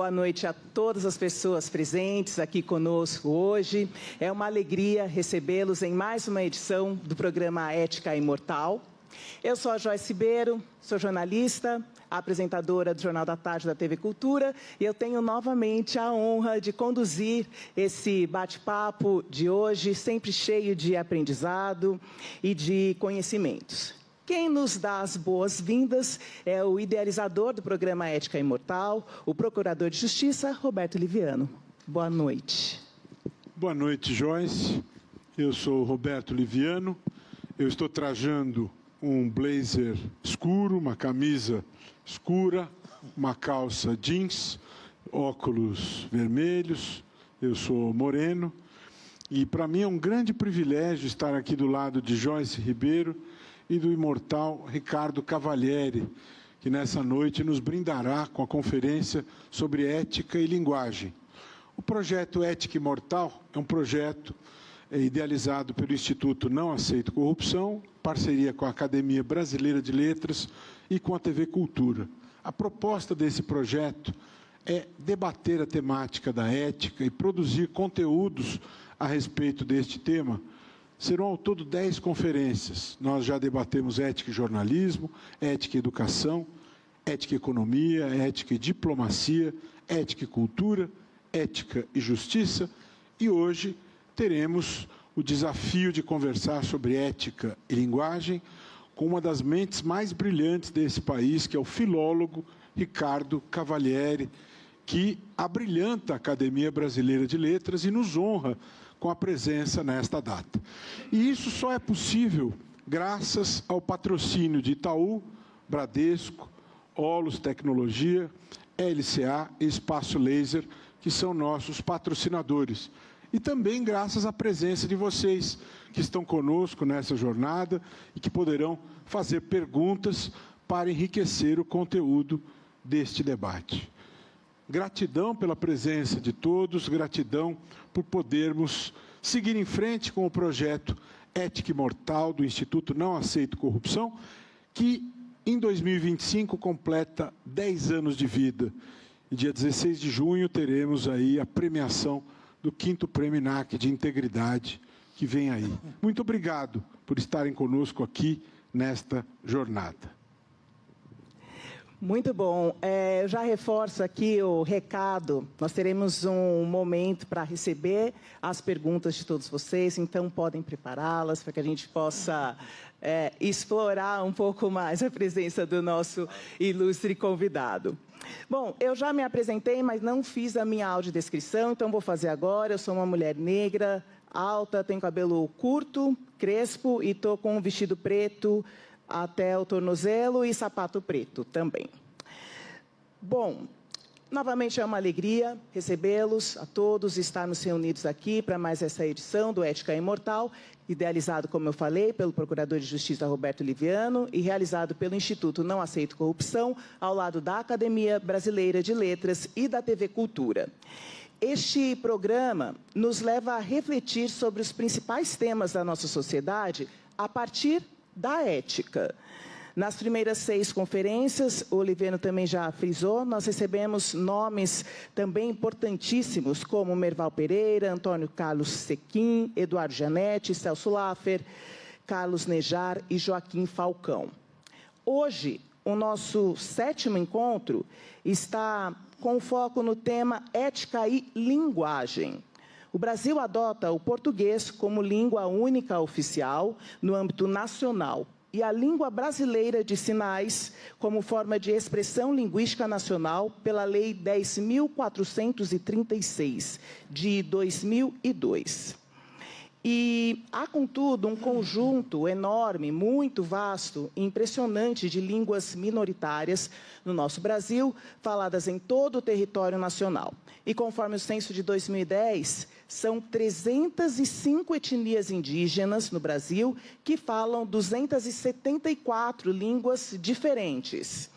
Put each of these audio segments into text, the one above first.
boa noite a todas as pessoas presentes aqui conosco hoje. É uma alegria recebê-los em mais uma edição do programa Ética Imortal. Eu sou a Joyce Ribeiro, sou jornalista, apresentadora do Jornal da Tarde da TV Cultura, e eu tenho novamente a honra de conduzir esse bate-papo de hoje, sempre cheio de aprendizado e de conhecimentos. Quem nos dá as boas-vindas é o idealizador do programa Ética Imortal, o Procurador de Justiça, Roberto Liviano. Boa noite. Boa noite, Joyce. Eu sou Roberto Liviano. Eu estou trajando um blazer escuro, uma camisa escura, uma calça jeans, óculos vermelhos. Eu sou moreno. E, para mim, é um grande privilégio estar aqui do lado de Joyce Ribeiro e do imortal Ricardo Cavalieri, que nessa noite nos brindará com a conferência sobre ética e linguagem. O projeto Ética Imortal é um projeto idealizado pelo Instituto Não Aceito Corrupção, parceria com a Academia Brasileira de Letras e com a TV Cultura. A proposta desse projeto é debater a temática da ética e produzir conteúdos a respeito deste tema. Serão ao todo 10 conferências. Nós já debatemos ética e jornalismo, ética e educação, ética e economia, ética e diplomacia, ética e cultura, ética e justiça. E hoje teremos o desafio de conversar sobre ética e linguagem com uma das mentes mais brilhantes desse país, que é o filólogo Ricardo Cavalieri, que abrilhanta a Academia Brasileira de Letras e nos honra com a presença nesta data. E isso só é possível graças ao patrocínio de Itaú, Bradesco, Olus Tecnologia, LCA e Espaço Laser, que são nossos patrocinadores. E também graças à presença de vocês, que estão conosco nessa jornada e que poderão fazer perguntas para enriquecer o conteúdo deste debate. Gratidão pela presença de todos, gratidão por podermos seguir em frente com o projeto Ética Imortal do Instituto Não Aceito Corrupção, que em 2025 completa 10 anos de vida. E dia 16 de junho teremos aí a premiação do 5º Prêmio INAC de Integridade, que vem aí. Muito obrigado por estarem conosco aqui nesta jornada. Muito bom. Eu já reforço aqui o recado. Nós teremos um momento para receber as perguntas de todos vocês, então podem prepará-las para que a gente possa explorar um pouco mais a presença do nosso ilustre convidado. Bom, eu já me apresentei, mas não fiz a minha audiodescrição, então vou fazer agora. Eu sou uma mulher negra, alta, tenho cabelo curto, crespo e estou com um vestido preto até o tornozelo e sapato preto também. Bom, novamente é uma alegria recebê-los a todos, estarmos reunidos aqui para mais essa edição do Ética Imortal, idealizado, como eu falei, pelo Procurador de Justiça Roberto Liviano e realizado pelo Instituto Não Aceito Corrupção, ao lado da Academia Brasileira de Letras e da TV Cultura. Este programa nos leva a refletir sobre os principais temas da nossa sociedade a partir da ética. Nas primeiras 6 conferências, o Liviano também já frisou, nós recebemos nomes também importantíssimos, como Merval Pereira, Antônio Carlos Sequim, Eduardo Janete, Celso Laffer, Carlos Nejar e Joaquim Falcão. Hoje, o nosso 7º encontro está com foco no tema ética e linguagem. O Brasil adota o português como língua única oficial no âmbito nacional e a língua brasileira de sinais como forma de expressão linguística nacional pela Lei 10.436, de 2002. E há, contudo, um conjunto enorme, muito vasto e impressionante de línguas minoritárias no nosso Brasil, faladas em todo o território nacional. E conforme o censo de 2010, são 305 etnias indígenas no Brasil que falam 274 línguas diferentes.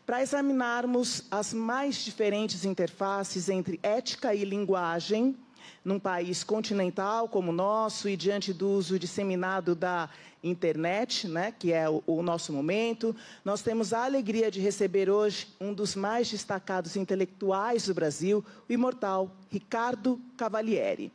Para examinarmos as mais diferentes interfaces entre ética e linguagem, Num país continental como o nosso e diante do uso disseminado da internet, né, que é o nosso momento, nós temos a alegria de receber hoje um dos mais destacados intelectuais do Brasil, o imortal Ricardo Cavalieri.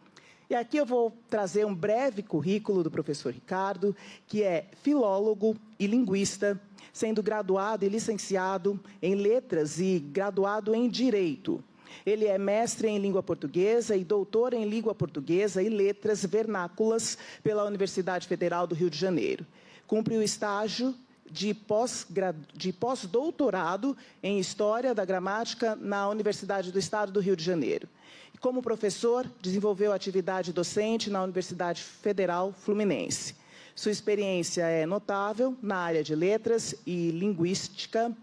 E aqui eu vou trazer um breve currículo do professor Ricardo, que é filólogo e linguista, sendo graduado e licenciado em Letras e graduado em Direito. Ele é mestre em língua portuguesa e doutor em língua portuguesa e letras vernáculas pela Universidade Federal do Rio de Janeiro. Cumpriu estágio de pós-doutorado em História da Gramática na Universidade do Estado do Rio de Janeiro. E como professor, desenvolveu atividade docente na Universidade Federal Fluminense. Sua experiência é notável na área de letras e linguística,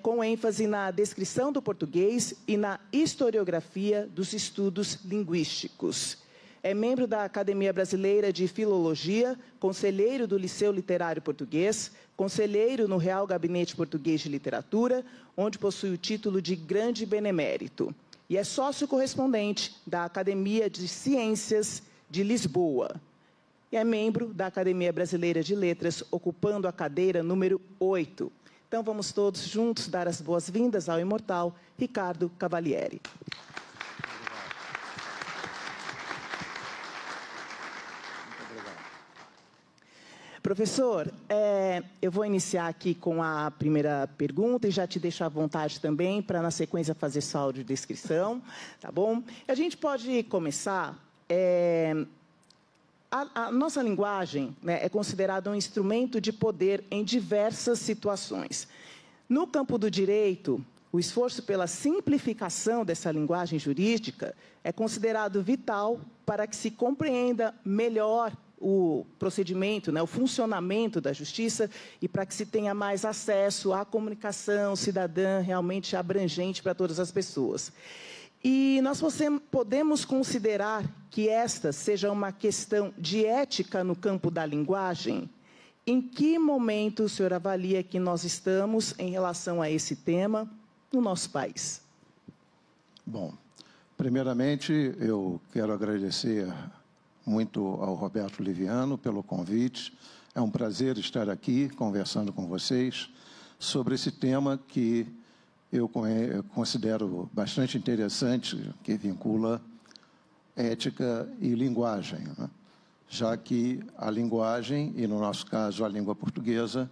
com ênfase na descrição do português e na historiografia dos estudos linguísticos. É membro da Academia Brasileira de Filologia, conselheiro do Liceu Literário Português, conselheiro no Real Gabinete Português de Literatura, onde possui o título de Grande Benemérito. E é sócio correspondente da Academia de Ciências de Lisboa. E é membro da Academia Brasileira de Letras, ocupando a cadeira número 8. Então, vamos todos juntos dar as boas-vindas ao imortal Ricardo Cavalieri. Professor, eu vou iniciar aqui com a primeira pergunta e já te deixo à vontade também para, na sequência, fazer sua audiodescrição, tá bom? A gente pode começar... A nossa linguagem, né, é considerada um instrumento de poder em diversas situações. No campo do direito, o esforço pela simplificação dessa linguagem jurídica é considerado vital para que se compreenda melhor o procedimento, né, o funcionamento da justiça e para que se tenha mais acesso à comunicação cidadã realmente abrangente para todas as pessoas. E nós podemos considerar que esta seja uma questão de ética no campo da linguagem? Em que momento o senhor avalia que nós estamos em relação a esse tema no nosso país? Bom, primeiramente, eu quero agradecer muito ao Roberto Liviano pelo convite. É um prazer estar aqui conversando com vocês sobre esse tema que eu considero bastante interessante, que vincula ética e linguagem, né? Já que a linguagem, e no nosso caso a língua portuguesa,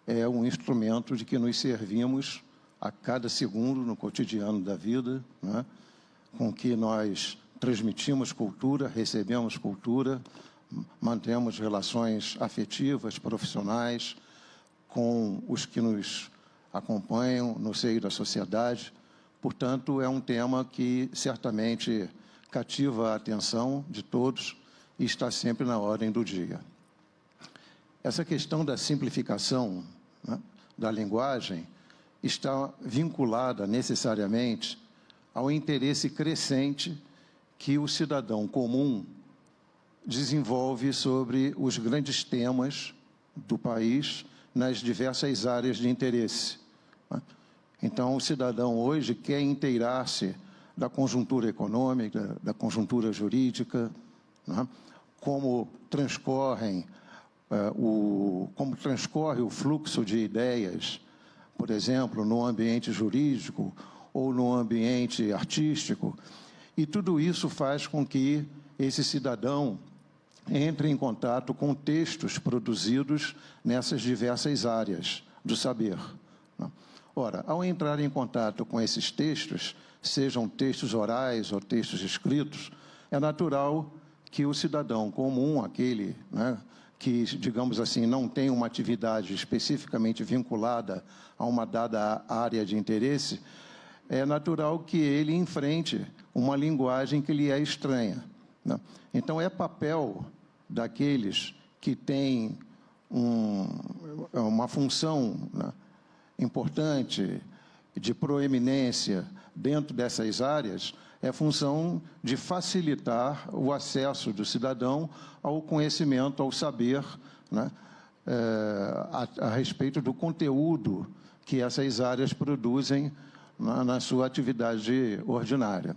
é um instrumento de que nos servimos a cada segundo no cotidiano da vida, né? Com que nós transmitimos cultura, recebemos cultura, mantemos relações afetivas, profissionais, com os que nos acompanham no seio da sociedade. Portanto, é um tema que certamente cativa a atenção de todos e está sempre na ordem do dia. Essa questão da simplificação, né, da linguagem está vinculada necessariamente ao interesse crescente que o cidadão comum desenvolve sobre os grandes temas do país nas diversas áreas de interesse. Então, o cidadão hoje quer inteirar-se da conjuntura econômica, da conjuntura jurídica, né? Como transcorre o fluxo de ideias, por exemplo, no ambiente jurídico ou no ambiente artístico, e tudo isso faz com que esse cidadão entre em contato com textos produzidos nessas diversas áreas do saber. Ora, ao entrar em contato com esses textos, sejam textos orais ou textos escritos, é natural que o cidadão comum, aquele, né, que, digamos assim, não tem uma atividade especificamente vinculada a uma dada área de interesse, é natural que ele enfrente uma linguagem que lhe é estranha, né? Então, é papel daqueles que têm uma função, né, importante, de proeminência dentro dessas áreas, é função de facilitar o acesso do cidadão ao conhecimento, ao saber, né, a respeito do conteúdo que essas áreas produzem na sua atividade ordinária.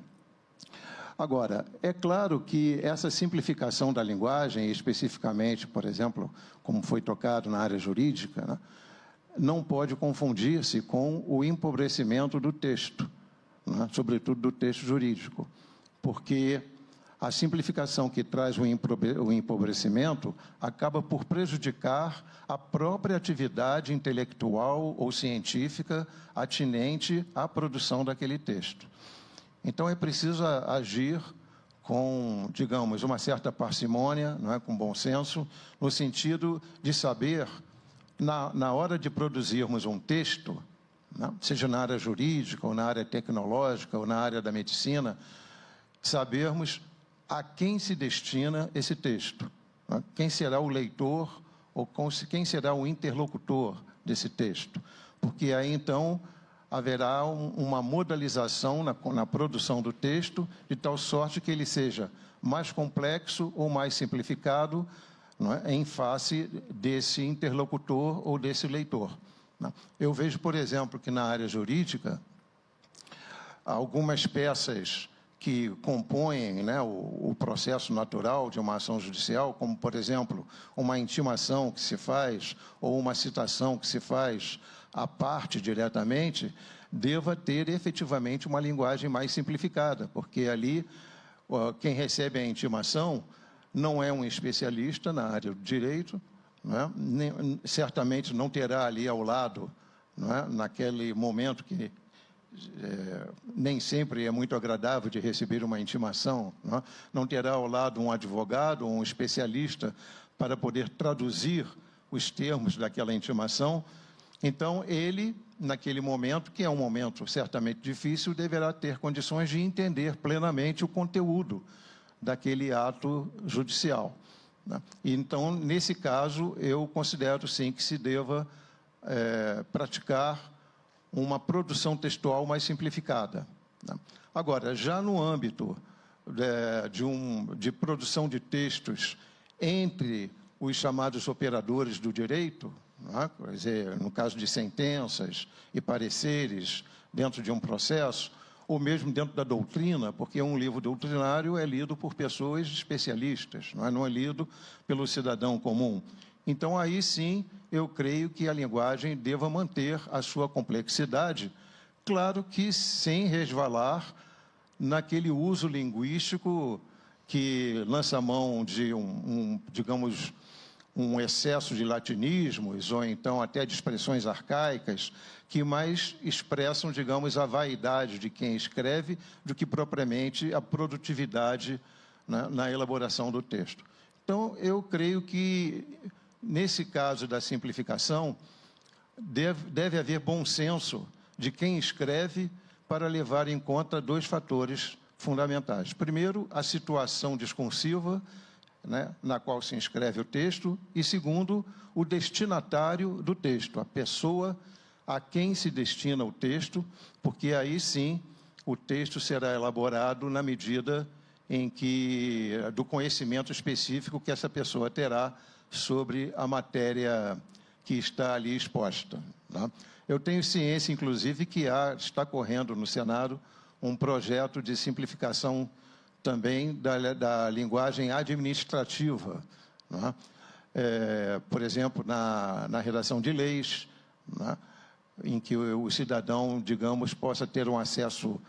Agora, é claro que essa simplificação da linguagem, especificamente, por exemplo, como foi tocado na área jurídica, né, não pode confundir-se com o empobrecimento do texto, né, sobretudo do texto jurídico, porque a simplificação que traz o empobrecimento acaba por prejudicar a própria atividade intelectual ou científica atinente à produção daquele texto. Então, é preciso agir com, digamos, uma certa parcimônia, não é, com bom senso, no sentido de saber, na hora de produzirmos um texto, né, seja na área jurídica, ou na área tecnológica, ou na área da medicina, sabermos a quem se destina esse texto, né, quem será o leitor, ou quem será o interlocutor desse texto. Porque aí, então, haverá uma modalização na produção do texto, de tal sorte que ele seja mais complexo ou mais simplificado, não é, em face desse interlocutor ou desse leitor. Né? Eu vejo, por exemplo, que na área jurídica, algumas peças que compõem, né, o processo natural de uma ação judicial, como, por exemplo, uma intimação que se faz ou uma citação que se faz à parte diretamente, deva ter efetivamente uma linguagem mais simplificada, porque ali quem recebe a intimação não é um especialista na área do direito, né? Certamente não terá ali ao lado, né, naquele momento que nem sempre é muito agradável de receber uma intimação, né? Não terá ao lado um advogado, um especialista para poder traduzir os termos daquela intimação. Então, ele, naquele momento, que é um momento certamente difícil, deverá ter condições de entender plenamente o conteúdo daquele ato judicial, né? E, então, nesse caso, eu considero, sim, que se deva praticar uma produção textual mais simplificada, né? Agora, já no âmbito de produção de textos entre os chamados operadores do direito, né? Quer dizer, no caso de sentenças e pareceres dentro de um processo, ou mesmo dentro da doutrina, porque um livro doutrinário é lido por pessoas especialistas, não é lido pelo cidadão comum. Então, aí sim, eu creio que a linguagem deva manter a sua complexidade, claro que sem resvalar naquele uso linguístico que lança mão de digamos, um excesso de latinismos, ou então até de expressões arcaicas, que mais expressam, digamos, a vaidade de quem escreve do que propriamente a produtividade, né, na elaboração do texto. Então, eu creio que, nesse caso da simplificação, deve haver bom senso de quem escreve para levar em conta dois fatores fundamentais. Primeiro, a situação discursiva, né, na qual se inscreve o texto, e segundo, o destinatário do texto, a pessoa a quem se destina o texto, porque aí sim o texto será elaborado na medida em que do conhecimento específico que essa pessoa terá sobre a matéria que está ali exposta, né? Eu tenho ciência, inclusive, que está correndo no Senado um projeto de simplificação também da linguagem administrativa, né? Por exemplo, na redação de leis, né, em que o cidadão, digamos, possa ter um acesso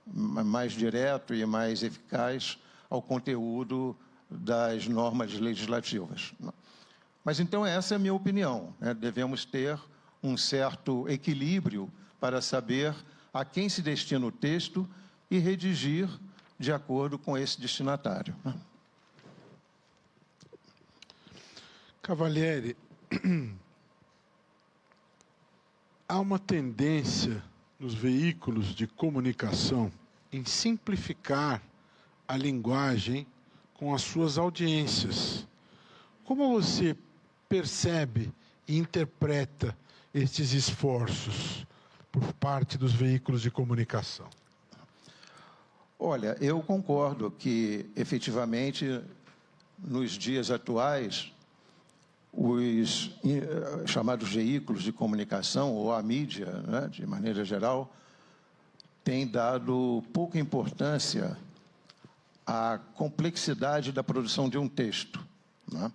mais direto e mais eficaz ao conteúdo das normas legislativas. Mas, então, essa é a minha opinião, né? Devemos ter um certo equilíbrio para saber a quem se destina o texto e redigir de acordo com esse destinatário. Cavalieri, há uma tendência nos veículos de comunicação em simplificar a linguagem com as suas audiências. Como você percebe e interpreta estes esforços por parte dos veículos de comunicação? Olha, eu concordo que, efetivamente, nos dias atuais, os chamados veículos de comunicação, ou a mídia, né, de maneira geral, têm dado pouca importância a complexidade da produção de um texto, né?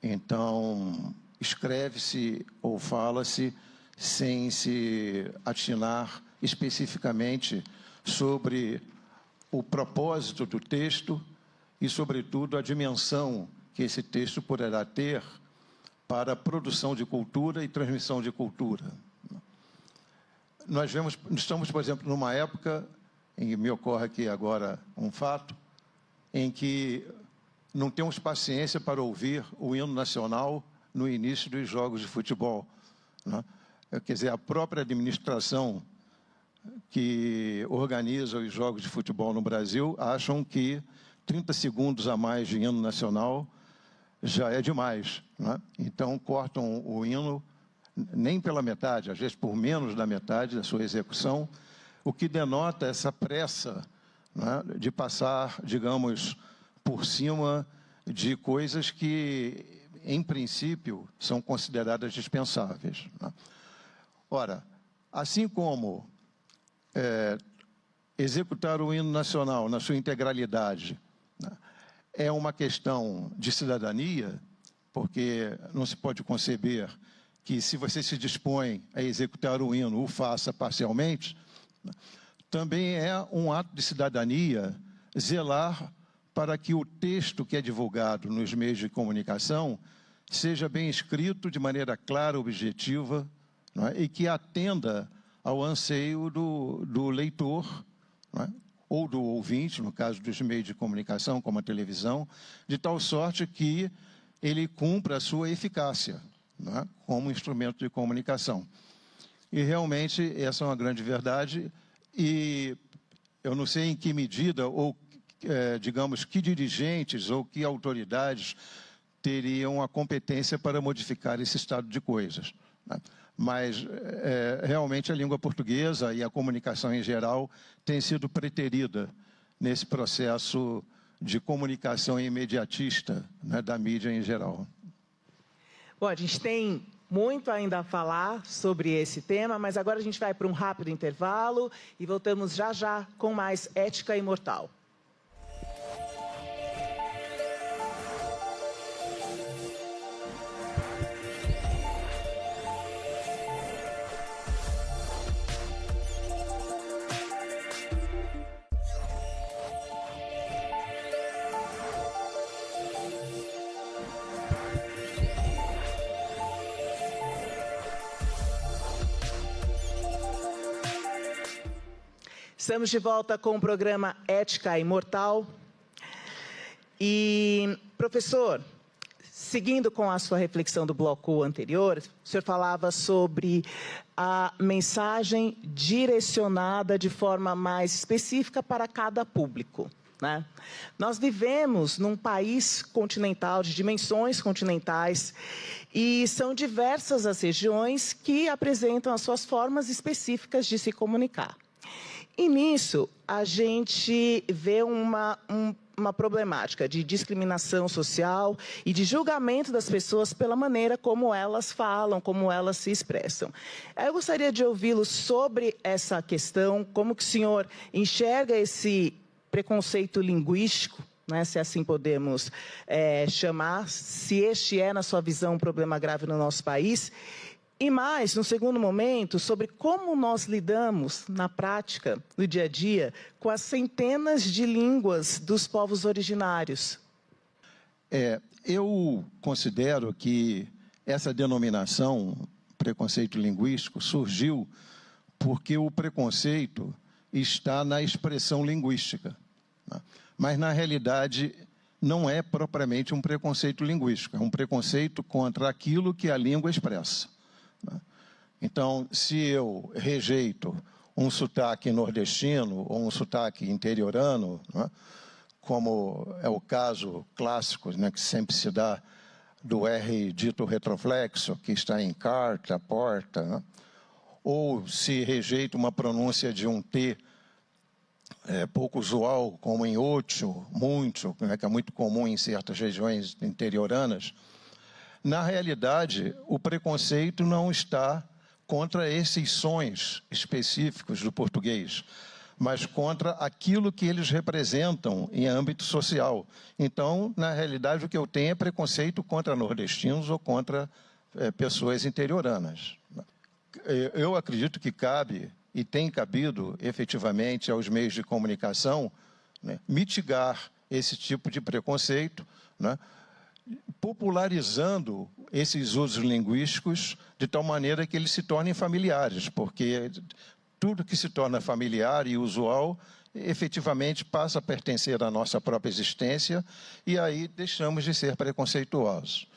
Então, escreve-se ou fala-se sem se atinar especificamente sobre o propósito do texto e, sobretudo, a dimensão que esse texto poderá ter para a produção de cultura e transmissão de cultura. Nós estamos, por exemplo, numa época, em me ocorre aqui agora um fato, em que não temos paciência para ouvir o hino nacional no início dos jogos de futebol, né? Quer dizer, a própria administração que organiza os jogos de futebol no Brasil acham que 30 segundos a mais de hino nacional já é demais, né? Então, cortam o hino nem pela metade, às vezes por menos da metade da sua execução, o que denota essa pressa, né, de passar, digamos, por cima de coisas que, em princípio, são consideradas dispensáveis, né? Ora, assim como executar o hino nacional na sua integralidade, né, é uma questão de cidadania, porque não se pode conceber que, se você se dispõe a executar o hino, o faça parcialmente, né, também é um ato de cidadania zelar para que o texto que é divulgado nos meios de comunicação seja bem escrito, de maneira clara, objetiva, não é? E que atenda ao anseio do leitor, não é? Ou do ouvinte, no caso dos meios de comunicação, como a televisão, de tal sorte que ele cumpra a sua eficácia, não é? Como instrumento de comunicação. E, realmente, essa é uma grande verdade, e eu não sei em que medida, ou, digamos, que dirigentes ou que autoridades teriam a competência para modificar esse estado de coisas, né? Mas, realmente, a língua portuguesa e a comunicação em geral tem sido preterida nesse processo de comunicação imediatista, né, da mídia em geral. Bom, a gente tem muito ainda a falar sobre esse tema, mas agora a gente vai para um rápido intervalo e voltamos já já com mais Ética Imortal. Estamos de volta com o programa Ética Imortal. E, professor, seguindo com a sua reflexão do bloco anterior, o senhor falava sobre a mensagem direcionada de forma mais específica para cada público, né? Nós vivemos num país continental, de dimensões continentais, e são diversas as regiões que apresentam as suas formas específicas de se comunicar. E nisso, a gente vê uma problemática de discriminação social e de julgamento das pessoas pela maneira como elas falam, como elas se expressam. Eu gostaria de ouvi-lo sobre essa questão, como que o senhor enxerga esse preconceito linguístico, né, se assim podemos chamar, se este é, na sua visão, um problema grave no nosso país. E mais, no segundo momento, sobre como nós lidamos, na prática, no dia a dia, com as centenas de línguas dos povos originários. Eu considero que essa denominação, preconceito linguístico, surgiu porque o preconceito está na expressão linguística, né? Mas, na realidade, não é propriamente um preconceito linguístico, é um preconceito contra aquilo que a língua expressa. Então, se eu rejeito um sotaque nordestino ou um sotaque interiorano, né, como é o caso clássico, né, que sempre se dá do R dito retroflexo, que está em carta, porta, né, ou se rejeito uma pronúncia de um T pouco usual, como em ocho, muito, né, que é muito comum em certas regiões interioranas. Na realidade, o preconceito não está contra esses sons específicos do português, mas contra aquilo que eles representam em âmbito social. Então, na realidade, o que eu tenho é preconceito contra nordestinos ou contra pessoas interioranas. Eu acredito que cabe, e tem cabido efetivamente aos meios de comunicação, né, mitigar esse tipo de preconceito, né, popularizando esses usos linguísticos de tal maneira que eles se tornem familiares, porque tudo que se torna familiar e usual, efetivamente passa a pertencer à nossa própria existência e aí deixamos de ser preconceituosos.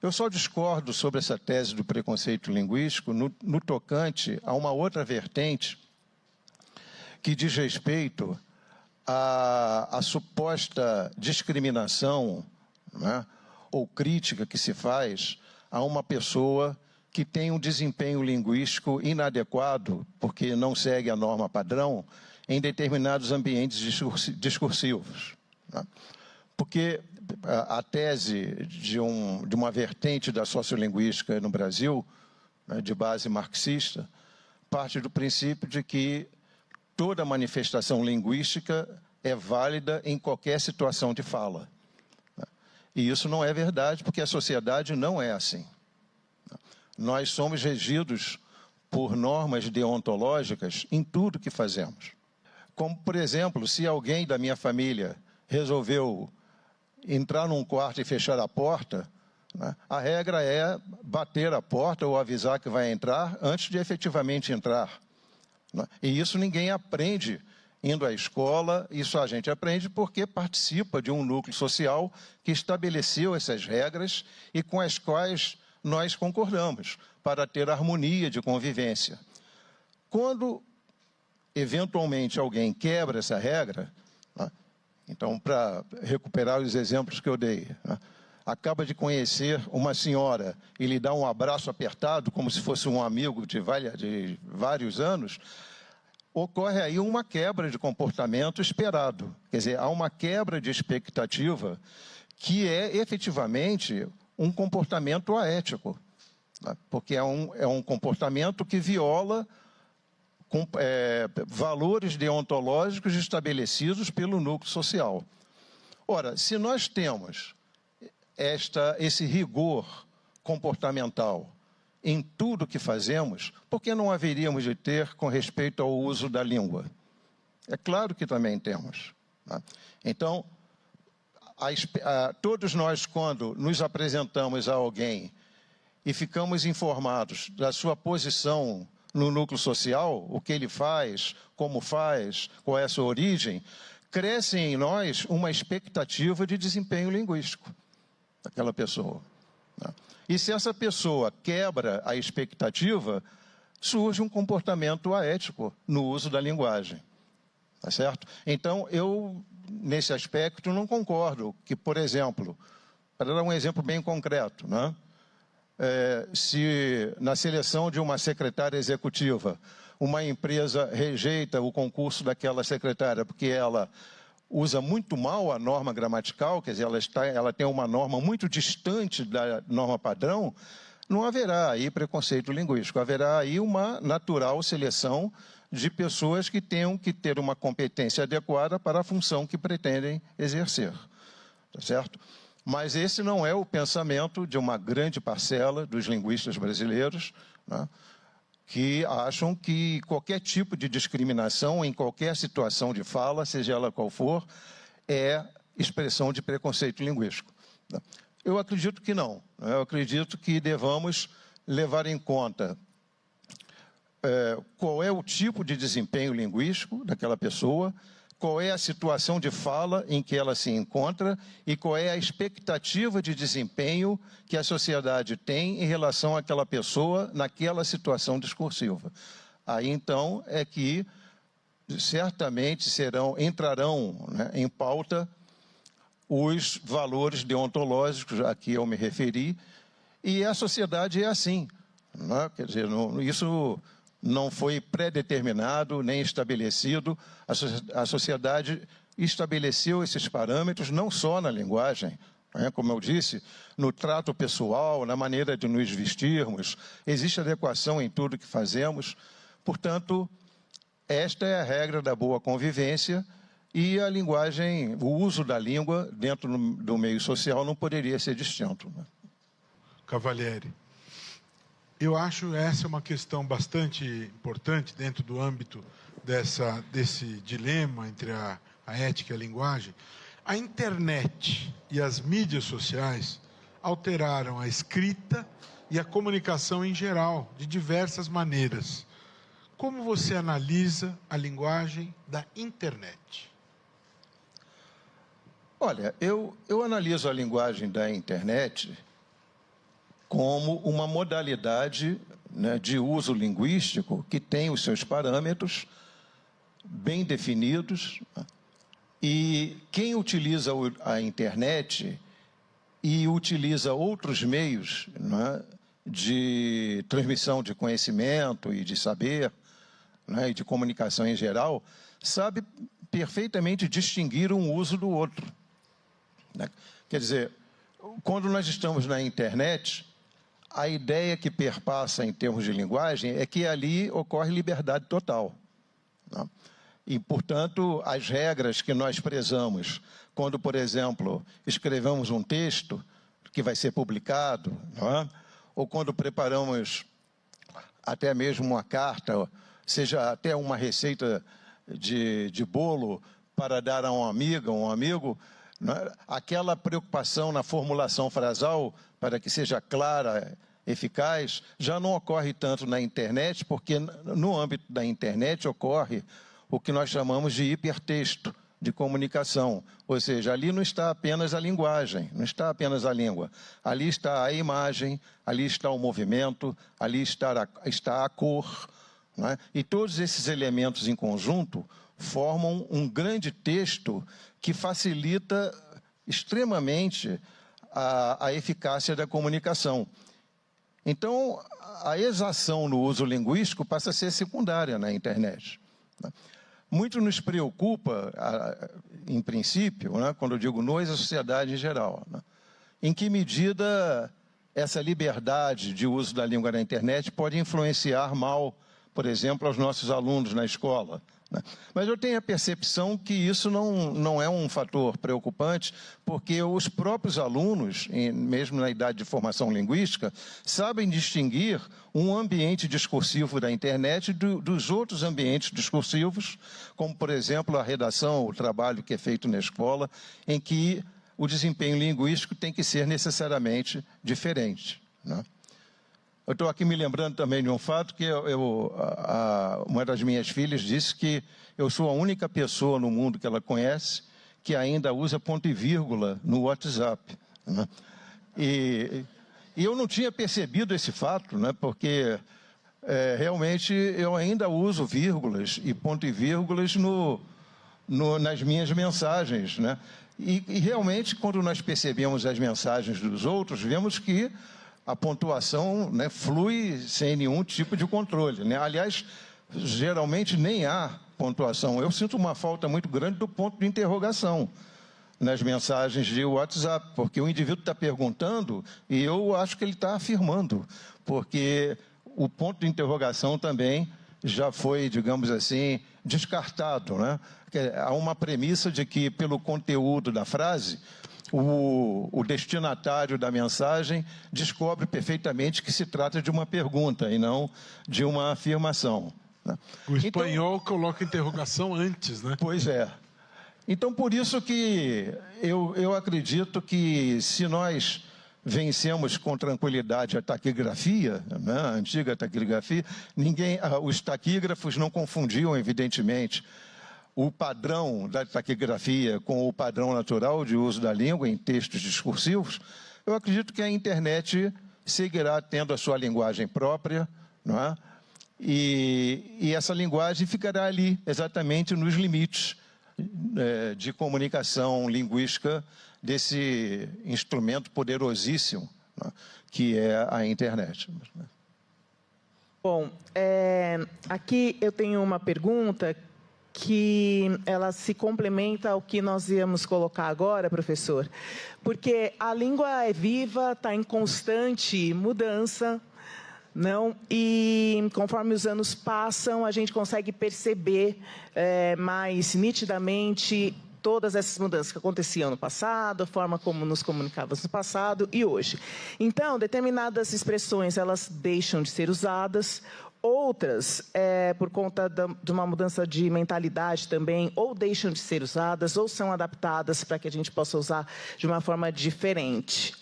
Eu só discordo sobre essa tese do preconceito linguístico no tocante a uma outra vertente que diz respeito à suposta discriminação, né, ou crítica que se faz a uma pessoa que tem um desempenho linguístico inadequado, porque não segue a norma padrão, em determinados ambientes discursivos. Né? Porque a tese de uma vertente da sociolinguística no Brasil, né, de base marxista, parte do princípio de que toda manifestação linguística é válida em qualquer situação de fala. Né? E isso não é verdade, porque a sociedade não é assim. Nós somos regidos por normas deontológicas em tudo que fazemos. Como, por exemplo, se alguém da minha família resolveu entrar num quarto e fechar a porta, né, a regra é bater a porta ou avisar que vai entrar antes de efetivamente entrar. Né? E isso ninguém aprende indo à escola, isso a gente aprende porque participa de um núcleo social que estabeleceu essas regras e com as quais nós concordamos, para ter harmonia de convivência. Quando, eventualmente, alguém quebra essa regra, né, então, para recuperar os exemplos que eu dei, né, acaba de conhecer uma senhora e lhe dá um abraço apertado, como se fosse um amigo de vários anos, ocorre aí uma quebra de comportamento esperado. Quer dizer, há uma quebra de expectativa que é, efetivamente, um comportamento aético, né? Porque é um comportamento que viola valores deontológicos estabelecidos pelo núcleo social. Ora, se nós temos esse rigor comportamental em tudo que fazemos, por que não haveríamos de ter com respeito ao uso da língua? É claro que também temos. Né? Então, todos nós, quando nos apresentamos a alguém e ficamos informados da sua posição no núcleo social, o que ele faz, como faz, qual é a sua origem, cresce em nós uma expectativa de desempenho linguístico daquela pessoa. Né? E se essa pessoa quebra a expectativa, surge um comportamento aético no uso da linguagem. Tá certo? Então, eu, nesse aspecto, não concordo que, por exemplo, para dar um exemplo bem concreto, né? Se na seleção de uma secretária executiva, uma empresa rejeita o concurso daquela secretária porque ela usa muito mal a norma gramatical, quer dizer, ela tem uma norma muito distante da norma padrão, não haverá aí preconceito linguístico, haverá aí uma natural seleção de pessoas que tenham que ter uma competência adequada para a função que pretendem exercer. Tá certo? Mas esse não é o pensamento de uma grande parcela dos linguistas brasileiros, né, que acham que qualquer tipo de discriminação em qualquer situação de fala, seja ela qual for, é expressão de preconceito linguístico. Eu acredito que não. Eu acredito que devamos levar em conta qual é o tipo de desempenho linguístico daquela pessoa, qual é a situação de fala em que ela se encontra e qual é a expectativa de desempenho que a sociedade tem em relação àquela pessoa naquela situação discursiva. Aí, então, é que certamente entrarão, né, em pauta os valores deontológicos a que eu me referi, e a sociedade é assim. Né? Quer dizer, isso não foi pré-determinado nem estabelecido. A sociedade estabeleceu esses parâmetros não só na linguagem, né? Como eu disse, no trato pessoal, na maneira de nos vestirmos, existe adequação em tudo que fazemos. Portanto, esta é a regra da boa convivência e a linguagem, o uso da língua dentro do meio social não poderia ser distinto. Cavalieri, eu acho essa uma questão bastante importante dentro do âmbito desse dilema entre a ética e a linguagem. A internet e as mídias sociais alteraram a escrita e a comunicação em geral, de diversas maneiras. Como você analisa a linguagem da internet? Olha, eu analiso a linguagem da internet como uma modalidade, né, de uso linguístico que tem os seus parâmetros bem definidos, e quem utiliza a internet e utiliza outros meios, né, de transmissão de conhecimento e de saber, né, e de comunicação em geral, sabe perfeitamente distinguir um uso do outro. Quer dizer, quando nós estamos na internet, a ideia que perpassa em termos de linguagem é que ali ocorre liberdade total. E, portanto, as regras que nós prezamos quando, por exemplo, escrevemos um texto que vai ser publicado, ou quando preparamos até mesmo uma carta, seja até uma receita de bolo para dar a um amigo, aquela preocupação na formulação frasal para que seja clara, eficaz, já não ocorre tanto na internet, porque no âmbito da internet ocorre o que nós chamamos de hipertexto, de comunicação. Ou seja, ali não está apenas a linguagem, não está apenas a língua. Ali está a imagem, ali está o movimento, ali está a cor. Né? E todos esses elementos em conjunto formam um grande texto que facilita extremamente a eficácia da comunicação. Então, a exação no uso linguístico passa a ser secundária na internet. Muito nos preocupa, em princípio, quando eu digo nós, a sociedade em geral, em que medida essa liberdade de uso da língua na internet pode influenciar mal, por exemplo, aos nossos alunos na escola. Mas eu tenho a percepção que isso não é um fator preocupante, porque os próprios alunos, mesmo na idade de formação linguística, sabem distinguir um ambiente discursivo da internet dos outros ambientes discursivos, como, por exemplo, a redação, o trabalho que é feito na escola, em que o desempenho linguístico tem que ser necessariamente diferente. Eu estou aqui me lembrando também de um fato que uma das minhas filhas disse que eu sou a única pessoa no mundo que ela conhece que ainda usa ponto e vírgula no WhatsApp. E eu não tinha percebido esse fato, porque realmente eu ainda uso vírgulas e ponto e vírgulas nas minhas mensagens. E realmente, quando nós percebemos as mensagens dos outros, vemos que a pontuação flui sem nenhum tipo de controle. Aliás, geralmente nem há pontuação. Eu sinto uma falta muito grande do ponto de interrogação nas mensagens de WhatsApp, porque o indivíduo está perguntando e eu acho que ele está afirmando, porque o ponto de interrogação também já foi, digamos assim, descartado. Há uma premissa de que, pelo conteúdo da frase, o destinatário da mensagem descobre perfeitamente que se trata de uma pergunta e não de uma afirmação. O espanhol coloca interrogação antes, Pois é. Então, por isso que eu acredito que se nós vencemos com tranquilidade a taquigrafia, a antiga taquigrafia, os taquígrafos não confundiam, evidentemente, o padrão da taquigrafia com o padrão natural de uso da língua em textos discursivos. Eu acredito que a internet seguirá tendo a sua linguagem própria, e essa linguagem ficará ali, exatamente nos limites de comunicação linguística desse instrumento poderosíssimo, que é a internet. Bom, aqui eu tenho uma pergunta que ela se complementa ao que nós íamos colocar agora, professor, porque a língua é viva, está em constante mudança, Não, e conforme os anos passam, a gente consegue perceber mais nitidamente todas essas mudanças que aconteciam no passado, a forma como nos comunicávamos no passado e hoje. Então, determinadas expressões, elas deixam de ser usadas, outras, por conta de uma mudança de mentalidade também, ou deixam de ser usadas, ou são adaptadas para que a gente possa usar de uma forma diferente.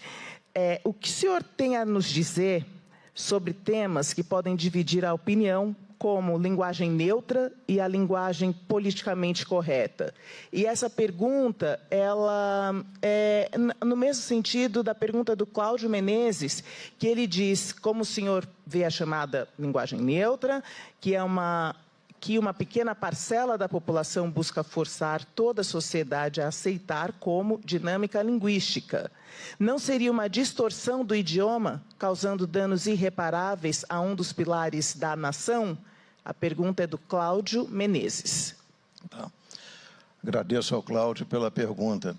O que o senhor tem a nos dizer sobre temas que podem dividir a opinião, como linguagem neutra e a linguagem politicamente correta? E essa pergunta, ela é no mesmo sentido da pergunta do Cláudio Menezes, que ele diz como o senhor vê a chamada linguagem neutra, que uma pequena parcela da população busca forçar toda a sociedade a aceitar como dinâmica linguística. Não seria uma distorção do idioma, causando danos irreparáveis a um dos pilares da nação? A pergunta é do Cláudio Menezes. Tá. Agradeço ao Cláudio pela pergunta.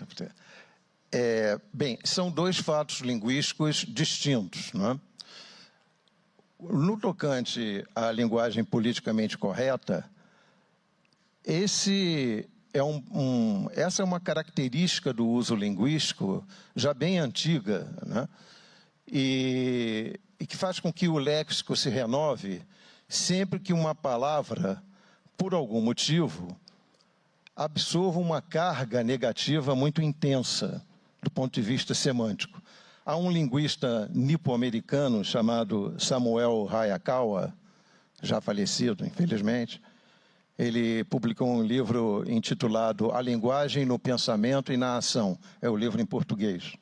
Bem, são dois fatos linguísticos distintos, não é? No tocante à linguagem politicamente correta, essa é uma característica do uso linguístico já bem antiga, né? E que faz com que o léxico se renove sempre que uma palavra, por algum motivo, absorva uma carga negativa muito intensa do ponto de vista semântico. Há um linguista nipo-americano chamado Samuel Hayakawa, já falecido, infelizmente. Ele publicou um livro intitulado A Linguagem no Pensamento e na Ação. É o livro em português.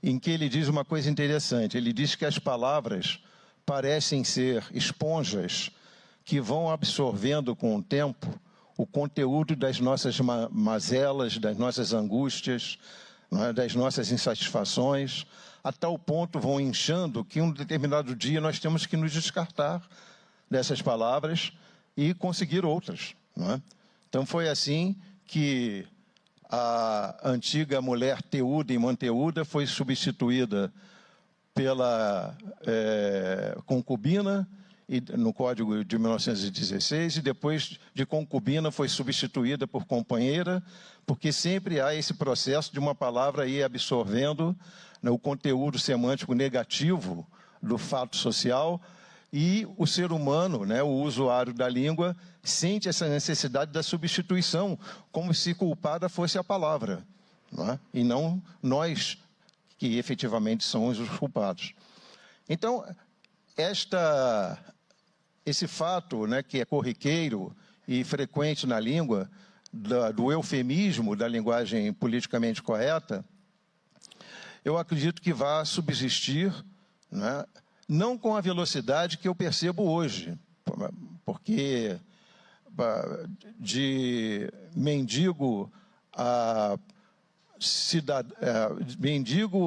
Em que ele diz uma coisa interessante. Ele diz que as palavras parecem ser esponjas que vão absorvendo com o tempo o conteúdo das nossas mazelas, das nossas angústias, das nossas insatisfações, a tal ponto vão inchando que um determinado dia nós temos que nos descartar dessas palavras e conseguir outras, não é? Então foi assim que a antiga mulher Teuda e Manteúda foi substituída pela concubina, no Código de 1916, e depois de concubina foi substituída por companheira, porque sempre há esse processo de uma palavra ir absorvendo, né, o conteúdo semântico negativo do fato social, e o ser humano, né, o usuário da língua, sente essa necessidade da substituição, como se culpada fosse a palavra, não é? E não nós, que efetivamente somos os culpados. Então, esse fato, né, que é corriqueiro e frequente na língua, do eufemismo da linguagem politicamente correta, eu acredito que vai subsistir, né, não com a velocidade que eu percebo hoje, porque de mendigo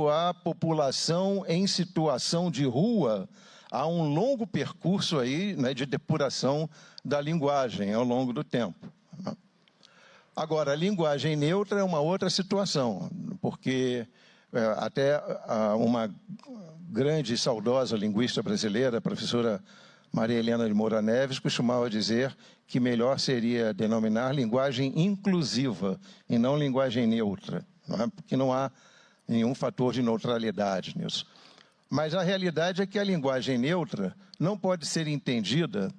à população em situação de rua, há um longo percurso aí, né, de depuração da linguagem ao longo do tempo. Agora, a linguagem neutra é uma outra situação, porque até uma grande e saudosa linguista brasileira, a professora Maria Helena de Moura Neves, costumava dizer que melhor seria denominar linguagem inclusiva e não linguagem neutra, não é? Porque não há nenhum fator de neutralidade nisso. Mas a realidade é que a linguagem neutra não pode ser entendida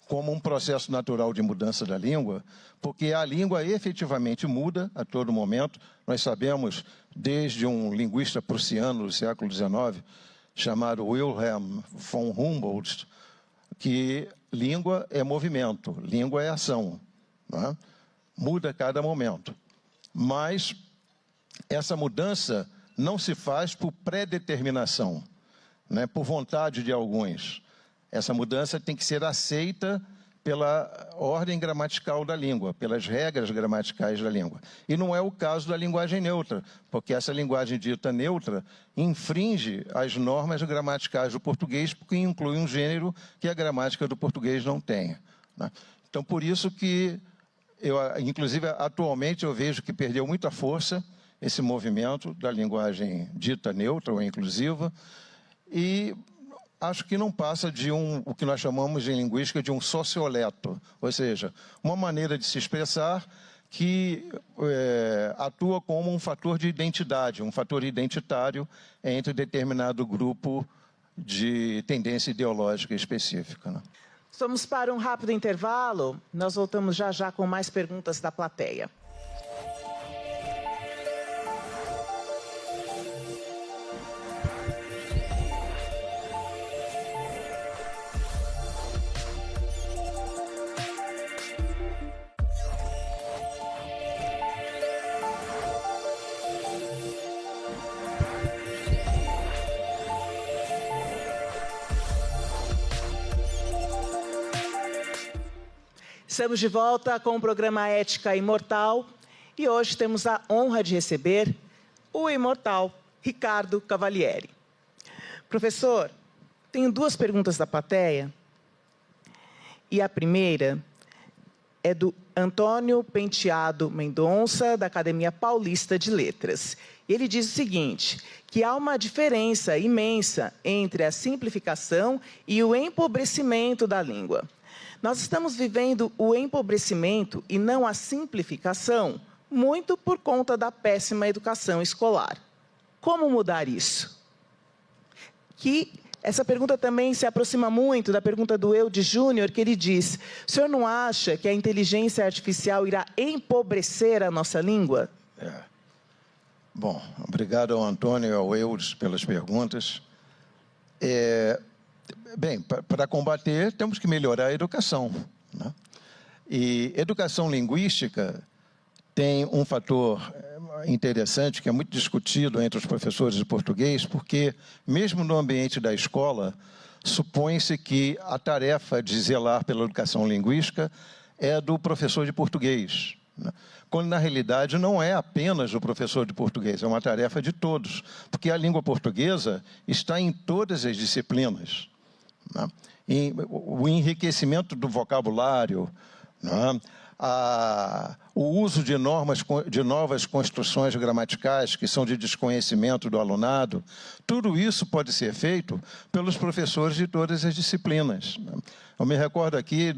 como um processo natural de mudança da língua, porque a língua efetivamente muda a todo momento. Nós sabemos, desde um linguista prussiano do século XIX, chamado Wilhelm von Humboldt, que língua é movimento, língua é ação, não é? Muda a cada momento. Mas essa mudança não se faz por predeterminação, né, por vontade de alguns. Essa mudança tem que ser aceita pela ordem gramatical da língua, pelas regras gramaticais da língua. E não é o caso da linguagem neutra, porque essa linguagem dita neutra infringe as normas gramaticais do português, porque inclui um gênero que a gramática do português não tem, né? Então, por isso que, inclusive, atualmente eu vejo que perdeu muita força esse movimento da linguagem dita neutra ou inclusiva, e acho que não passa de o que nós chamamos em linguística de um socioleto, ou seja, uma maneira de se expressar que atua como um fator de identidade, um fator identitário entre determinado grupo de tendência ideológica específica, né? Vamos para um rápido intervalo. Nós voltamos já já com mais perguntas da plateia. Estamos de volta com o programa Ética Imortal e hoje temos a honra de receber o imortal Ricardo Cavalieri. Professor, tenho duas perguntas da plateia e a primeira é do Antônio Penteado Mendonça, da Academia Paulista de Letras. Ele diz o seguinte, que há uma diferença imensa entre a simplificação e o empobrecimento da língua. Nós estamos vivendo o empobrecimento e não a simplificação, muito por conta da péssima educação escolar. Como mudar isso? Essa pergunta também se aproxima muito da pergunta do Eudes Júnior, que ele diz, o senhor não acha que a inteligência artificial irá empobrecer a nossa língua? Bom, obrigado ao Antônio e ao Eudes pelas perguntas. Bem, para combater, temos que melhorar a educação, né? E educação linguística tem um fator interessante, que é muito discutido entre os professores de português, porque, mesmo no ambiente da escola, supõe-se que a tarefa de zelar pela educação linguística é do professor de português, né? Quando, na realidade, não é apenas do professor de português, é uma tarefa de todos, porque a língua portuguesa está em todas as disciplinas, né? E o enriquecimento do vocabulário, né? O uso de novas construções gramaticais que são de desconhecimento do alunado, tudo isso pode ser feito pelos professores de todas as disciplinas. Eu me recordo aqui,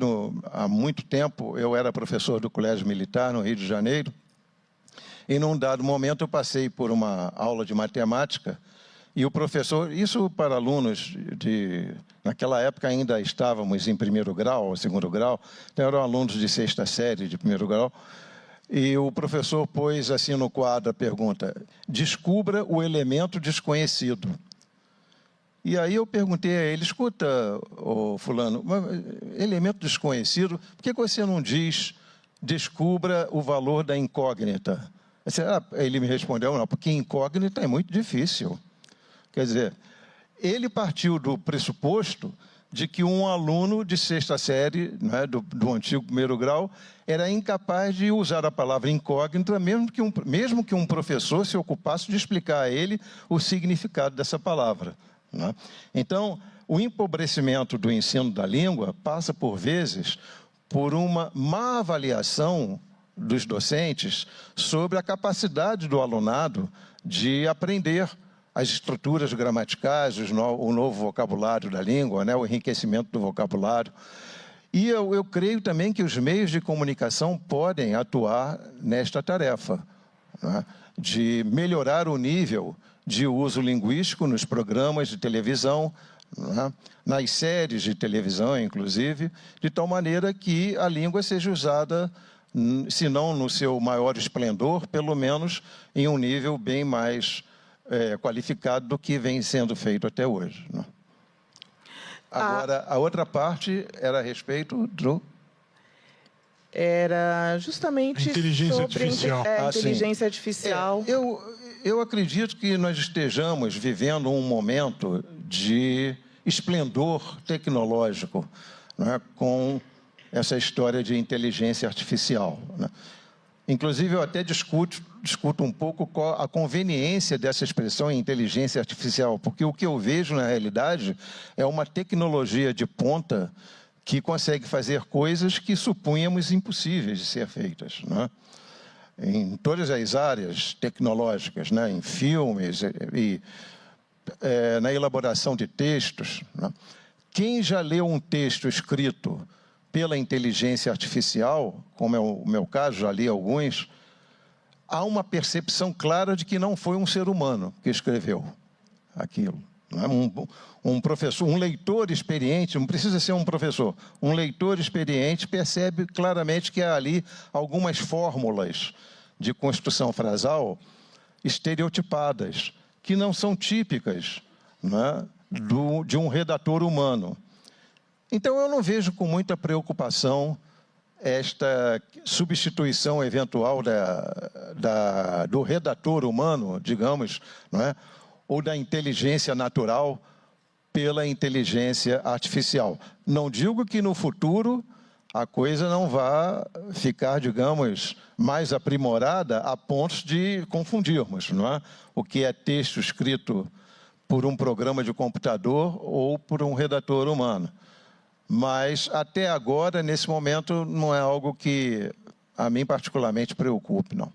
há muito tempo, eu era professor do Colégio Militar, no Rio de Janeiro, e num dado momento eu passei por uma aula de matemática, e o professor, isso para alunos naquela época ainda estávamos em primeiro grau, ou segundo grau, então eram alunos de sexta série, de primeiro grau, e o professor pôs assim no quadro a pergunta, descubra o elemento desconhecido. E aí eu perguntei a ele, escuta, fulano, elemento desconhecido, por que você não diz, descubra o valor da incógnita? Ele me respondeu, não, porque incógnita é muito difícil. Quer dizer, ele partiu do pressuposto de que um aluno de sexta série, né, do antigo primeiro grau, era incapaz de usar a palavra incógnita, mesmo que um professor se ocupasse de explicar a ele o significado dessa palavra, né? Então, o empobrecimento do ensino da língua passa, por vezes, por uma má avaliação dos docentes sobre a capacidade do alunado de aprender as estruturas gramaticais, o novo vocabulário da língua, né, o enriquecimento do vocabulário. E eu creio também que os meios de comunicação podem atuar nesta tarefa, né, de melhorar o nível de uso linguístico nos programas de televisão, né, nas séries de televisão, inclusive, de tal maneira que a língua seja usada, se não no seu maior esplendor, pelo menos em um nível bem mais qualificado do que vem sendo feito até hoje, né? Agora, a outra parte era a respeito do... Era justamente inteligência sobre artificial. Inteligência artificial. Eu acredito que nós estejamos vivendo um momento de esplendor tecnológico, né, com essa história de inteligência artificial, né? Inclusive, eu até discuto um pouco a conveniência dessa expressão inteligência artificial, porque o que eu vejo, na realidade, é uma tecnologia de ponta que consegue fazer coisas que supunhamos impossíveis de ser feitas, né? Em todas as áreas tecnológicas, né? Em filmes, e na elaboração de textos, né? Quem já leu um texto escrito pela inteligência artificial, como é o meu caso, já li alguns, há uma percepção clara de que não foi um ser humano que escreveu aquilo. Um professor, um leitor experiente, não precisa ser um professor, um leitor experiente percebe claramente que há ali algumas fórmulas de construção frasal estereotipadas, que não são típicas, né, de um redator humano. Então, eu não vejo com muita preocupação esta substituição eventual do redator humano, digamos, não é? Ou da inteligência natural pela inteligência artificial. Não digo que no futuro a coisa não vá ficar, digamos, mais aprimorada a pontos de confundirmos, não é? O que é texto escrito por um programa de computador ou por um redator humano. Mas, até agora, nesse momento, não é algo que a mim particularmente preocupe, não.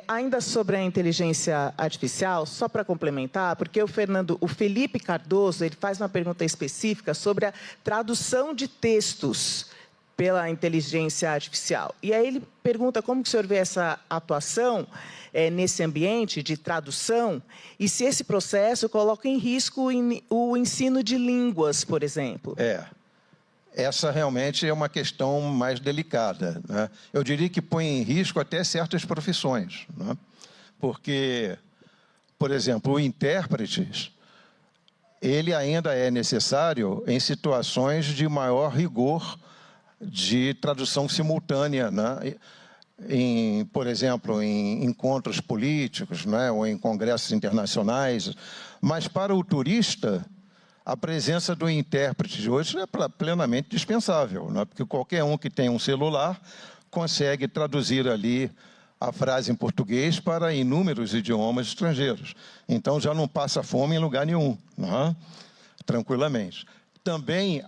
Ainda sobre a inteligência artificial, só para complementar, porque o Felipe Cardoso, ele faz uma pergunta específica sobre a tradução de textos pela inteligência artificial. E aí ele pergunta como que o senhor vê essa atuação nesse ambiente de tradução e se esse processo coloca em risco o ensino de línguas, por exemplo. Essa realmente é uma questão mais delicada, né? Eu diria que põe em risco até certas profissões, né? Porque, por exemplo, o intérprete, ele ainda é necessário em situações de maior rigor de tradução simultânea, né? Por exemplo, em encontros políticos, né? Ou em congressos internacionais. Mas para o turista, a presença do intérprete de hoje é plenamente dispensável, né? Porque qualquer um que tem um celular consegue traduzir ali a frase em português para inúmeros idiomas estrangeiros. Então, já não passa fome em lugar nenhum, né? Tranquilamente. Também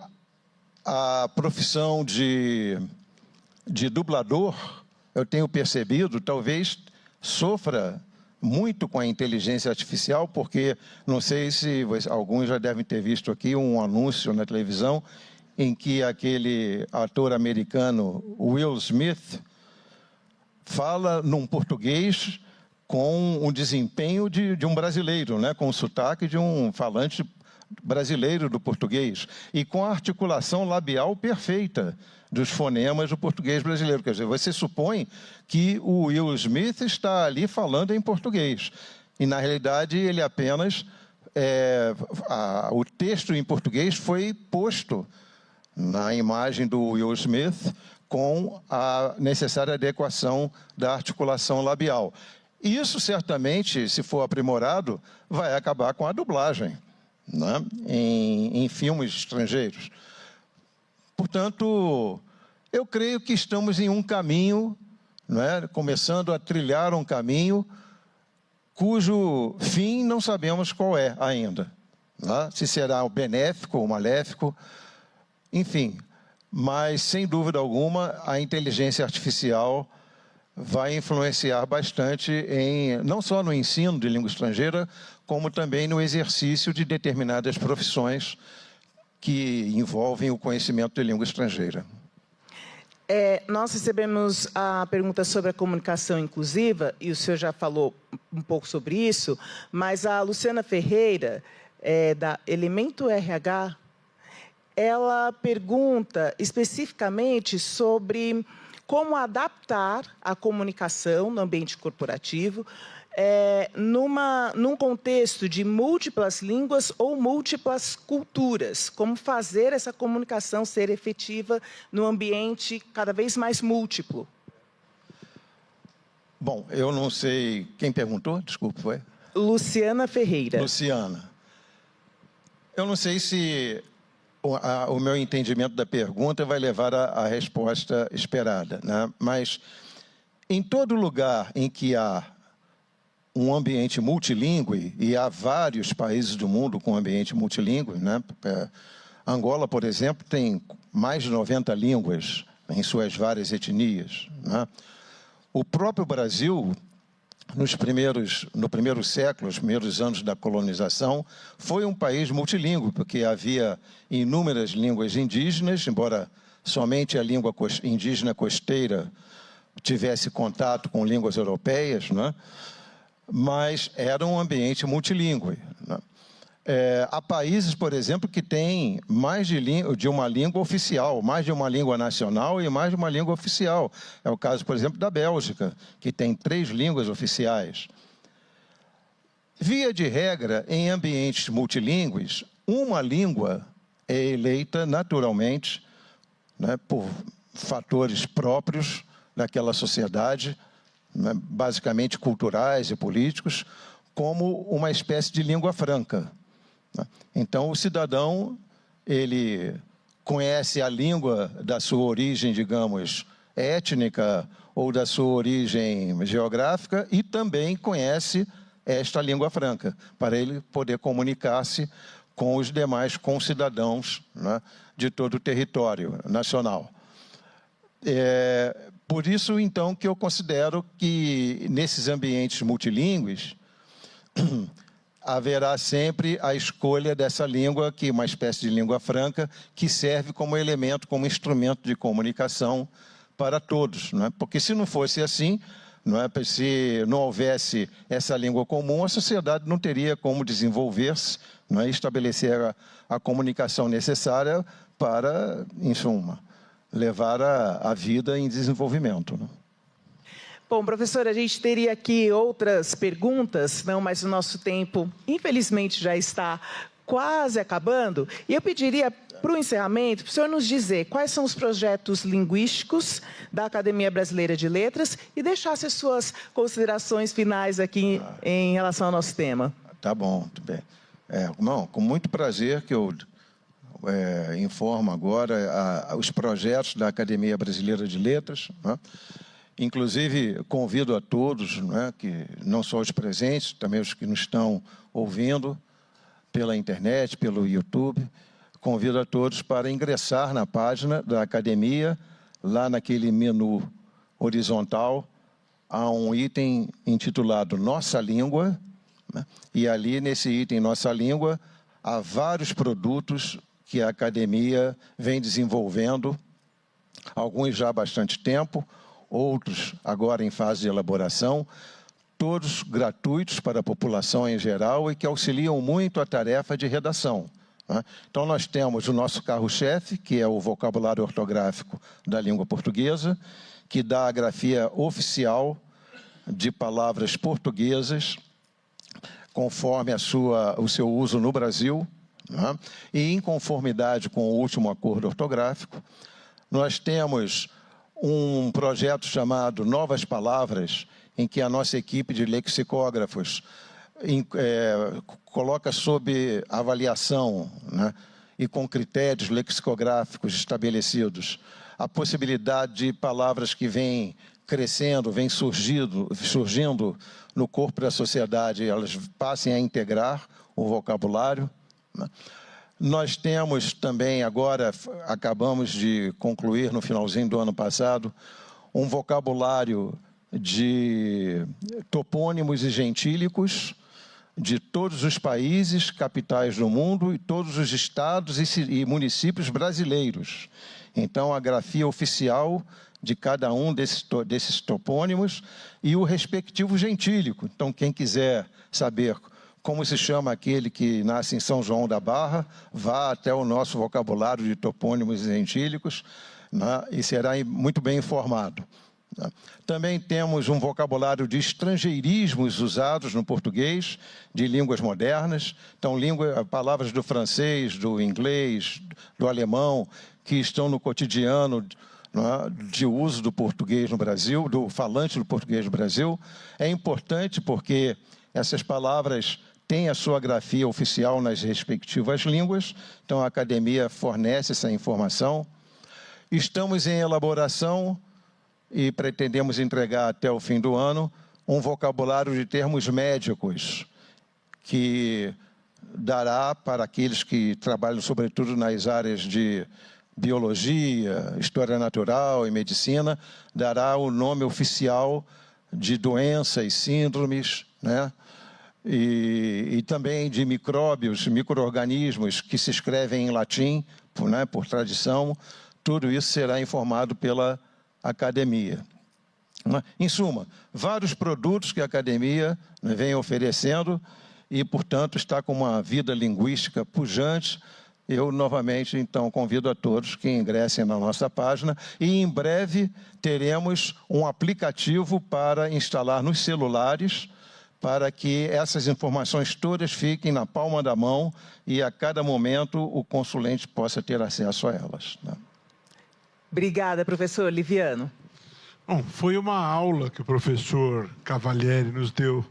a profissão de dublador, eu tenho percebido, talvez sofra muito com a inteligência artificial, porque não sei se alguns já devem ter visto aqui um anúncio na televisão em que aquele ator americano Will Smith fala num português com um desempenho de um brasileiro, né? Com o sotaque de um falante brasileiro do português e com a articulação labial perfeita dos fonemas do português brasileiro. Quer dizer, você supõe que o Will Smith está ali falando em português. E, na realidade, ele apenas... o texto em português foi posto na imagem do Will Smith com a necessária adequação da articulação labial. Isso, certamente, se for aprimorado, vai acabar com a dublagem, né? em filmes estrangeiros. Portanto, eu creio que estamos em um caminho, né, começando a trilhar um caminho cujo fim não sabemos qual é ainda, né? Se será o benéfico ou maléfico, enfim. Mas, sem dúvida alguma, a inteligência artificial vai influenciar bastante não só no ensino de língua estrangeira, como também no exercício de determinadas profissões que envolvem o conhecimento de língua estrangeira. Nós recebemos a pergunta sobre a comunicação inclusiva, e o senhor já falou um pouco sobre isso, mas a Luciana Ferreira, da Elemento RH, ela pergunta especificamente sobre como adaptar a comunicação no ambiente corporativo num contexto de múltiplas línguas ou múltiplas culturas. Como fazer essa comunicação ser efetiva no ambiente cada vez mais múltiplo? Bom, eu não sei... Quem perguntou? Desculpe, foi? Luciana Ferreira. Luciana. Eu não sei se o meu entendimento da pergunta vai levar à resposta esperada, né? Mas, em todo lugar em que há um ambiente multilingüe, e há vários países do mundo com ambiente multilingüe, né? Angola, por exemplo, tem mais de 90 línguas em suas várias etnias, né? O próprio Brasil no primeiro século, os primeiros anos da colonização, foi um país multilíngue, porque havia inúmeras línguas indígenas, embora somente a língua indígena costeira tivesse contato com línguas europeias, né? Mas era um ambiente multilíngue, né? Há países, por exemplo, que têm mais de uma língua oficial, mais de uma língua nacional e mais de uma língua oficial. É o caso, por exemplo, da Bélgica, que tem 3 línguas oficiais. Via de regra, em ambientes multilingües, uma língua é eleita naturalmente, né, por fatores próprios daquela sociedade, né, basicamente culturais e políticos, como uma espécie de língua franca. Então, o cidadão, ele conhece a língua da sua origem, digamos, étnica ou da sua origem geográfica e também conhece esta língua franca, para ele poder comunicar-se com os demais concidadãos, né, de todo o território nacional. Por isso, então, que eu considero que, nesses ambientes multilingües, haverá sempre a escolha dessa língua, que é uma espécie de língua franca, que serve como elemento, como instrumento de comunicação para todos, não é? Porque se não fosse assim, não é? Se não houvesse essa língua comum, a sociedade não teria como desenvolver-se, não é? Estabelecer a comunicação necessária para, em suma, levar a vida em desenvolvimento, não é? Bom, professor, a gente teria aqui outras perguntas, não, mas o nosso tempo, infelizmente, já está quase acabando. E eu pediria, para o encerramento, para o senhor nos dizer quais são os projetos linguísticos da Academia Brasileira de Letras e deixasse as suas considerações finais aqui em relação ao nosso tema. Tá bom, muito bem. Não, com muito prazer que eu informo agora os projetos da Academia Brasileira de Letras, né? Inclusive, convido a todos, né, que não só os presentes, também os que nos estão ouvindo pela internet, pelo YouTube, convido a todos para ingressar na página da Academia, lá naquele menu horizontal, há um item intitulado Nossa Língua, né, e ali, nesse item Nossa Língua, há vários produtos que a Academia vem desenvolvendo, alguns já há bastante tempo, outros agora em fase de elaboração, todos gratuitos para a população em geral e que auxiliam muito a tarefa de redação, né? Então, nós temos o nosso carro-chefe, que é o vocabulário ortográfico da língua portuguesa, que dá a grafia oficial de palavras portuguesas, conforme o seu uso no Brasil, né? E em conformidade com o último acordo ortográfico. Nós temos um projeto chamado Novas Palavras, em que a nossa equipe de lexicógrafos coloca sob avaliação, né, e com critérios lexicográficos estabelecidos a possibilidade de palavras que vêm crescendo, vêm surgindo no corpo da sociedade, elas passem a integrar o vocabulário, né? Nós temos também agora, acabamos de concluir no finalzinho do ano passado, um vocabulário de topônimos e gentílicos de todos os países, capitais do mundo e todos os estados e municípios brasileiros. Então, a grafia oficial de cada um desses topônimos e o respectivo gentílico. Então, quem quiser saber como se chama aquele que nasce em São João da Barra, vá até o nosso vocabulário de topônimos e gentílicos, né, e será muito bem informado. Né. Também temos um vocabulário de estrangeirismos usados no português, de línguas modernas. Então, palavras do francês, do inglês, do alemão, que estão no cotidiano, né, de uso do português no Brasil, do falante do português no Brasil. É importante porque essas palavras têm a sua grafia oficial nas respectivas línguas, então a Academia fornece essa informação. Estamos em elaboração e pretendemos entregar até o fim do ano um vocabulário de termos médicos, que dará para aqueles que trabalham, sobretudo, nas áreas de biologia, história natural e medicina, dará o nome oficial de doenças, síndromes, né? E também de micróbios, micro-organismos que se escrevem em latim, por tradição. Tudo isso será informado pela academia. Em suma, vários produtos que a academia vem oferecendo e, portanto, está com uma vida linguística pujante. Eu, novamente, então, convido a todos que ingressem na nossa página e, em breve, teremos um aplicativo para instalar nos celulares para que essas informações todas fiquem na palma da mão e, a cada momento, o consulente possa ter acesso a elas. Obrigada, professor Liviano. Bom, foi uma aula que o professor Cavalieri nos deu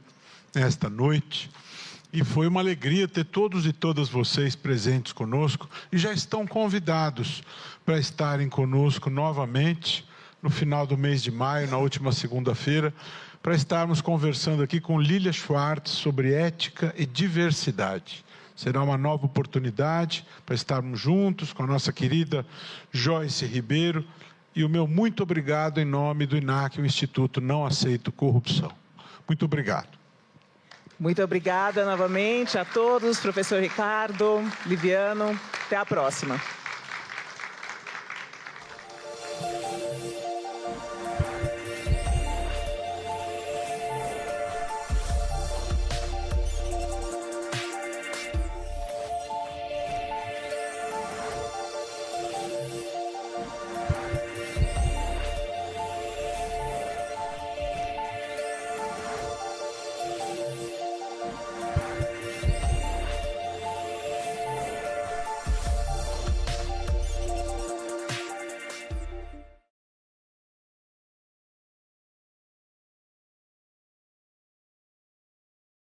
nesta noite e foi uma alegria ter todos e todas vocês presentes conosco e já estão convidados para estarem conosco novamente no final do mês de maio, na última segunda-feira, para estarmos conversando aqui com Lília Schwartz sobre ética e diversidade. Será uma nova oportunidade para estarmos juntos com a nossa querida Joyce Ribeiro. E o meu muito obrigado em nome do INAC, o Instituto Não Aceito Corrupção. Muito obrigado. Muito obrigada novamente a todos, professor Ricardo, Liviano. Até a próxima.